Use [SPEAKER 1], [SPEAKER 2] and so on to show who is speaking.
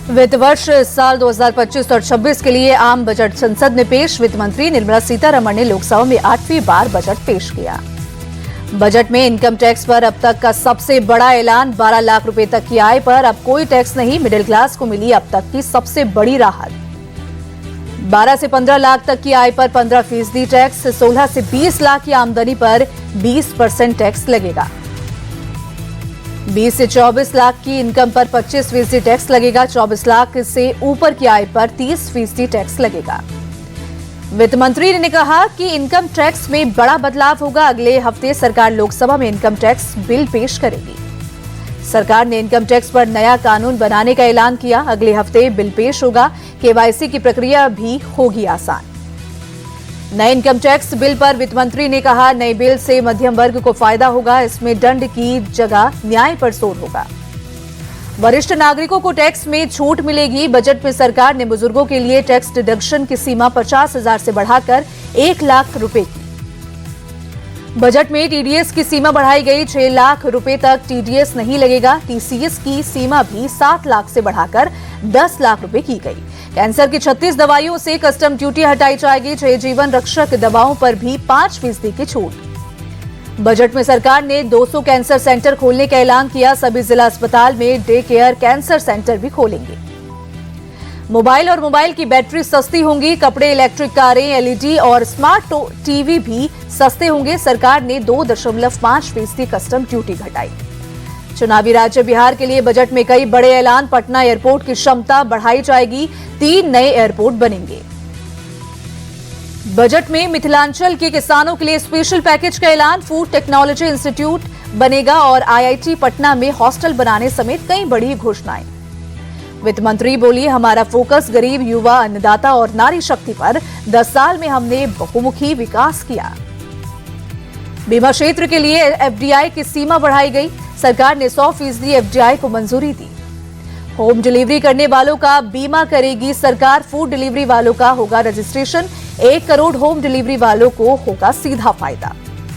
[SPEAKER 1] वित्त वर्ष साल 2025 और 26 के लिए आम बजट संसद में पेश। वित्त मंत्री निर्मला सीतारमण ने लोकसभा में 8वीं बार बजट पेश किया। बजट में इनकम टैक्स पर अब तक का सबसे बड़ा ऐलान। 12 लाख रुपए तक की आय पर अब कोई टैक्स नहीं। मिडिल क्लास को मिली अब तक की सबसे बड़ी राहत। 12 से 15 लाख तक की आय पर 15% टैक्स। 16 से 20 लाख की आमदनी पर 20% टैक्स लगेगा। 20 से 24 लाख की इनकम पर 25% टैक्स लगेगा। 24 लाख से ऊपर की आय पर 30% टैक्स लगेगा। वित्त मंत्री ने कहा कि इनकम टैक्स में बड़ा बदलाव होगा। अगले हफ्ते सरकार लोकसभा में इनकम टैक्स बिल पेश करेगी। सरकार ने इनकम टैक्स पर नया कानून बनाने का ऐलान किया। अगले हफ्ते बिल पेश होगा। केवाईसी की प्रक्रिया भी होगी आसान। नए इनकम टैक्स बिल पर वित्त मंत्री ने कहा, नए बिल से मध्यम वर्ग को फायदा होगा। इसमें दंड की जगह न्याय पर जोर होगा। वरिष्ठ नागरिकों को टैक्स में छूट मिलेगी। बजट में सरकार ने बुजुर्गों के लिए टैक्स डिडक्शन की सीमा 50,000 से बढ़ाकर 1 लाख रुपए की। बजट में टीडीएस की सीमा बढ़ाई गई। 6 लाख रुपए तक टीडीएस नहीं लगेगा। टीसीएस की सीमा भी 7 लाख से बढ़ाकर 10 लाख रुपए की गई। कैंसर की 36 दवाइयों से कस्टम ड्यूटी हटाई जाएगी। 6 जीवन रक्षक दवाओं पर भी 5% की छूट। बजट में सरकार ने 200 कैंसर सेंटर खोलने का ऐलान किया। सभी जिला अस्पताल में डे केयर कैंसर सेंटर भी खोलेंगे। मोबाइल और मोबाइल की बैटरी सस्ती होंगी। कपड़े, इलेक्ट्रिक कारें, एलईडी और स्मार्ट टीवी भी सस्ते होंगे। सरकार ने 2.5% कस्टम ड्यूटी घटाई। चुनावी राज्य बिहार के लिए बजट में कई बड़े ऐलान। पटना एयरपोर्ट की क्षमता बढ़ाई जाएगी। 3 नए एयरपोर्ट बनेंगे। बजट में मिथिलांचल के किसानों के लिए स्पेशल पैकेज का ऐलान। फूड टेक्नोलॉजी इंस्टीट्यूट बनेगा और आईआईटी पटना में हॉस्टल बनाने समेत कई बड़ी घोषणाएं। वित्त मंत्री बोली, हमारा फोकस गरीब, युवा, अन्नदाता और नारी शक्ति पर। 10 साल में हमने बहुमुखी विकास किया। बीमा क्षेत्र के लिए एफडीआई की सीमा बढ़ाई गई। सरकार ने 100% एफडीआई को मंजूरी दी। होम डिलीवरी करने वालों का बीमा करेगी सरकार। फूड डिलीवरी वालों का होगा रजिस्ट्रेशन। 1 करोड़ होम डिलीवरी वालों को होगा सीधा फायदा।